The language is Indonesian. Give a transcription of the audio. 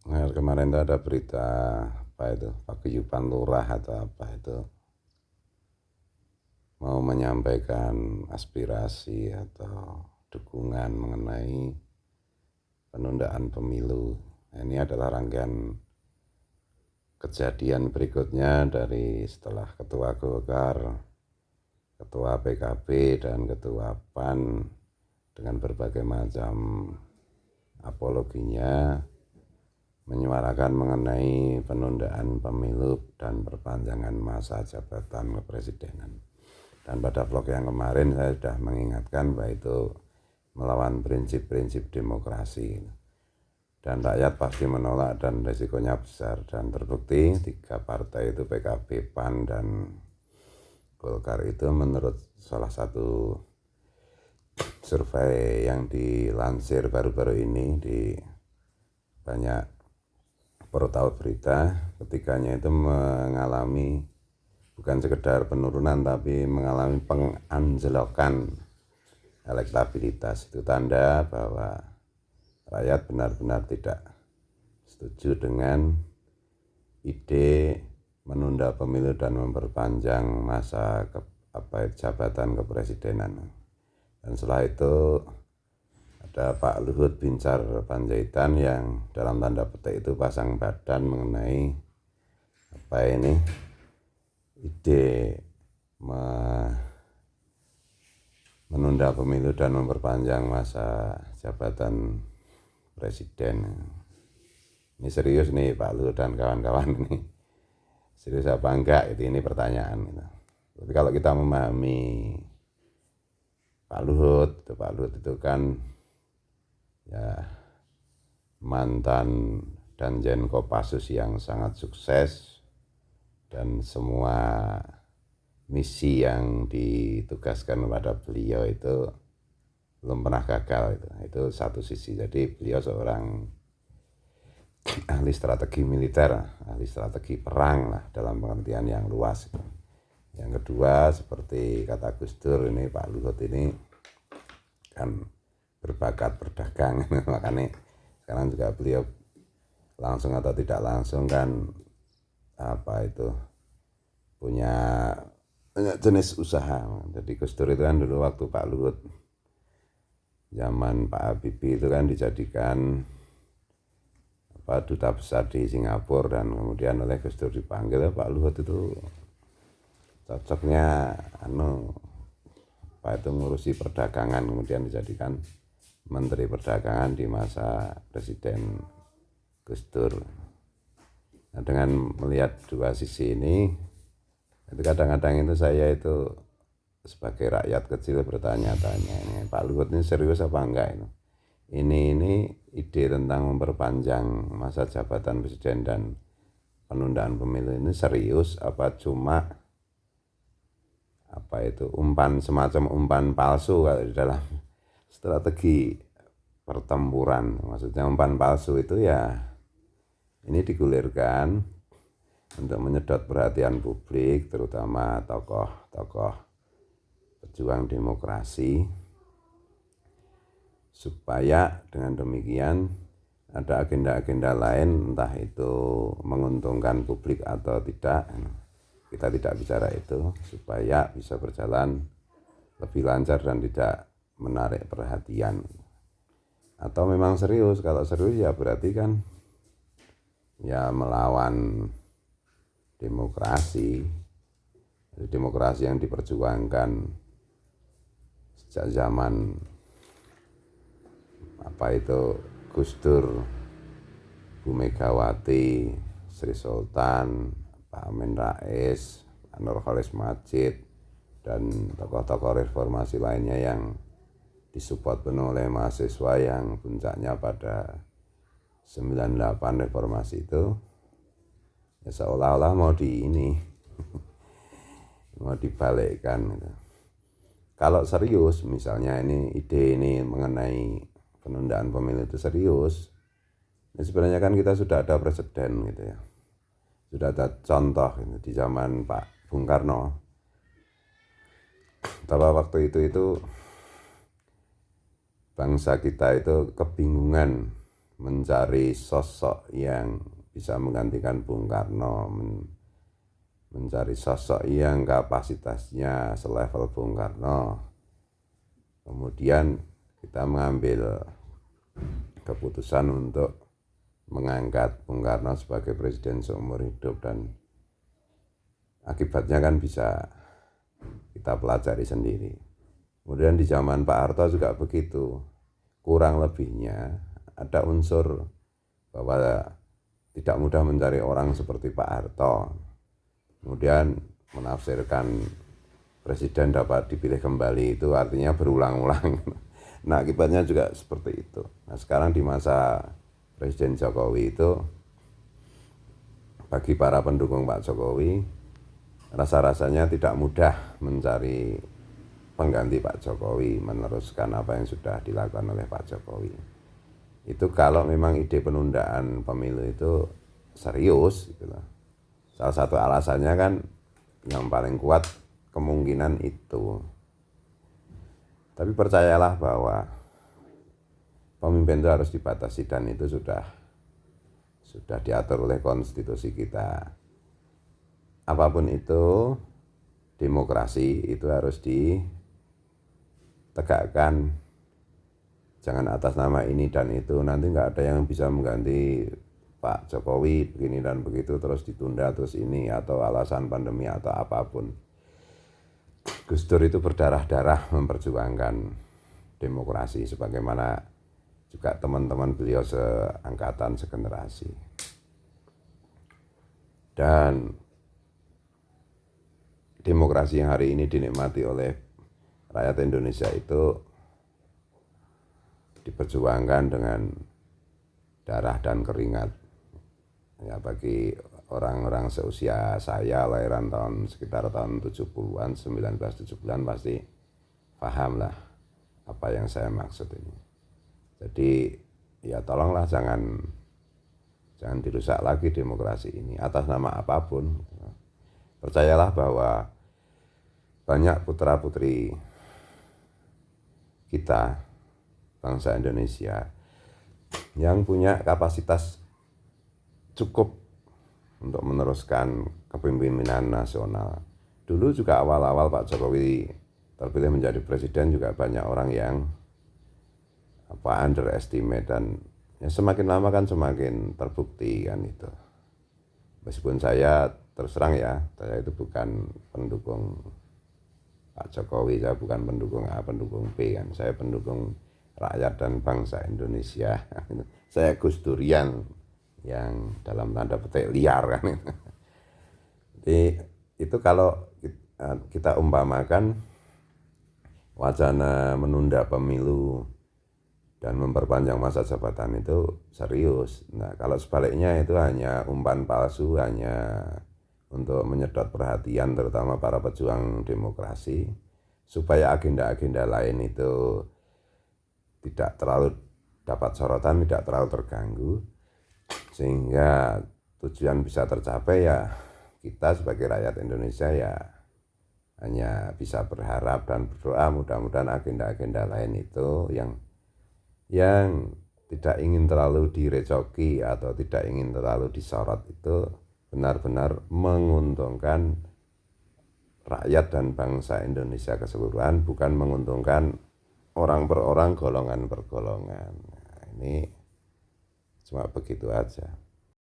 Nah, kemarin itu ada berita apa itu paguyuban lurah atau apa itu mau menyampaikan aspirasi atau dukungan mengenai penundaan pemilu. Nah, ini adalah rangkaian kejadian berikutnya dari setelah Ketua Golkar, Ketua PKB dan Ketua PAN dengan berbagai macam apologinya menyuarakan mengenai penundaan pemilu dan perpanjangan masa jabatan kepresidenan. Dan pada vlog yang kemarin saya sudah mengingatkan bahwa itu melawan prinsip-prinsip demokrasi. Dan rakyat pasti menolak dan resikonya besar. Dan terbukti 3 partai itu PKB, PAN, dan Golkar itu menurut salah satu survei yang dilansir baru-baru ini di banyak portal berita, ketiganya itu mengalami bukan sekedar penurunan tapi mengalami penganjlokan elektabilitas. Itu tanda bahwa rakyat benar-benar tidak setuju dengan ide menunda pemilu dan memperpanjang masa jabatan kepresidenan. Dan setelah itu ada Pak Luhut Binsar Panjaitan yang dalam tanda petik itu pasang badan mengenai ide menunda pemilu dan memperpanjang masa jabatan presiden. Ini serius nih Pak Luhut dan kawan-kawan ini. Serius apa enggak? Ini pertanyaan. Tapi kalau kita memahami Pak Luhut itu kan ya mantan Danjen Kopassus yang sangat sukses, dan semua misi yang ditugaskan kepada beliau itu belum pernah gagal. Itu satu sisi. Jadi beliau seorang ahli strategi militer, ahli strategi perang lah dalam pengertian yang luas. Yang kedua, seperti kata Gus Dur, ini Pak Luhut ini kan berbakat berdagang. Makanya sekarang juga beliau langsung atau tidak langsung kan punya banyak jenis usaha. Jadi Gus Dur itu kan dulu waktu Pak Luhut zaman Pak Habibie itu kan dijadikan duta besar di Singapura, dan kemudian oleh Gus Dur dipanggil, Pak Luhut itu cocoknya ngurusi perdagangan, kemudian dijadikan Menteri Perdagangan di masa Presiden Gus Dur. Nah, dengan melihat dua sisi ini, itu kadang-kadang itu saya itu sebagai rakyat kecil bertanya-tanya, ini Pak Luhut ini serius apa enggak ini? Ini ide tentang memperpanjang masa jabatan presiden dan penundaan pemilu ini serius apa cuma semacam umpan palsu kalau di dalam strategi pertempuran. Maksudnya umpan palsu itu ya ini digulirkan untuk menyedot perhatian publik, terutama tokoh-tokoh pejuang demokrasi, supaya dengan demikian ada agenda-agenda lain, entah itu menguntungkan publik atau tidak, kita tidak bicara itu, supaya bisa berjalan lebih lancar dan tidak menarik perhatian. Atau memang serius? Kalau serius ya berarti kan ya melawan demokrasi yang diperjuangkan sejak zaman Gus Dur, Bu Megawati, Sri Sultan, Pak Amin Rais, Nurholis Majid, dan tokoh-tokoh reformasi lainnya yang disupport penuh oleh mahasiswa yang puncaknya pada 98 reformasi itu, ya seolah-olah mau dibalikkan gitu. Kalau serius misalnya ide ini mengenai penundaan pemilu itu serius, ya sebenarnya kan kita sudah ada presiden gitu ya, sudah ada contoh gitu, di zaman Pak Bung Karno. Pada waktu itu bangsa kita itu kebingungan mencari sosok yang bisa menggantikan Bung Karno, mencari sosok yang kapasitasnya selevel Bung Karno. Kemudian kita mengambil keputusan untuk mengangkat Bung Karno sebagai presiden seumur hidup, dan akibatnya kan bisa kita pelajari sendiri. Kemudian di zaman Pak Harto juga begitu, kurang lebihnya ada unsur bahwa tidak mudah mencari orang seperti Pak Harto. Kemudian menafsirkan presiden dapat dipilih kembali itu artinya berulang-ulang. Nah, akibatnya juga seperti itu. Nah, sekarang di masa Presiden Jokowi itu, bagi para pendukung Pak Jokowi, rasa-rasanya tidak mudah mencari pengganti Pak Jokowi, meneruskan apa yang sudah dilakukan oleh Pak Jokowi. Itu kalau memang ide penundaan pemilu itu serius gitu loh. Salah satu alasannya kan yang paling kuat kemungkinan itu. Tapi percayalah bahwa pemimpin itu harus dibatasi, dan itu sudah diatur oleh konstitusi kita. Apapun itu, demokrasi itu harus ditegakkan. Jangan atas nama ini dan itu, nanti nggak ada yang bisa mengganti Pak Jokowi begini dan begitu, terus ditunda, terus ini, atau alasan pandemi atau apapun. Gus Dur itu berdarah-darah memperjuangkan demokrasi, sebagaimana juga teman-teman beliau seangkatan, segenerasi. Dan demokrasi yang hari ini dinikmati oleh rakyat Indonesia itu diperjuangkan dengan darah dan keringat. Ya, bagi orang-orang seusia saya, lahiran sekitar tahun 70-an, 1970-an, pasti paham lah apa yang saya maksud ini. Jadi ya tolonglah jangan dirusak lagi demokrasi ini atas nama apapun. Percayalah bahwa banyak putra-putri kita, bangsa Indonesia, yang punya kapasitas cukup untuk meneruskan kepemimpinan nasional. Dulu juga awal-awal Pak Jokowi terpilih menjadi presiden juga banyak orang yang underestimate, dan ya semakin lama kan semakin terbukti kan itu. Meskipun saya terus terang ya, saya itu bukan pendukung Pak Jokowi, saya bukan pendukung A, pendukung B kan. Saya pendukung rakyat dan bangsa Indonesia. Saya Gus Durian yang dalam tanda petik liar kan. Jadi itu kalau kita umpamakan wacana menunda pemilu dan memperpanjang masa jabatan itu serius. Nah, kalau sebaliknya itu hanya umpan palsu, hanya untuk menyedot perhatian terutama para pejuang demokrasi, supaya agenda-agenda lain itu tidak terlalu dapat sorotan, tidak terlalu terganggu, sehingga tujuan bisa tercapai, ya kita sebagai rakyat Indonesia ya hanya bisa berharap dan berdoa mudah-mudahan agenda-agenda lain itu yang tidak ingin terlalu direcoki atau tidak ingin terlalu disorot itu benar-benar menguntungkan rakyat dan bangsa Indonesia keseluruhan, bukan menguntungkan orang per orang, golongan per golongan. Nah, ini cuma begitu aja.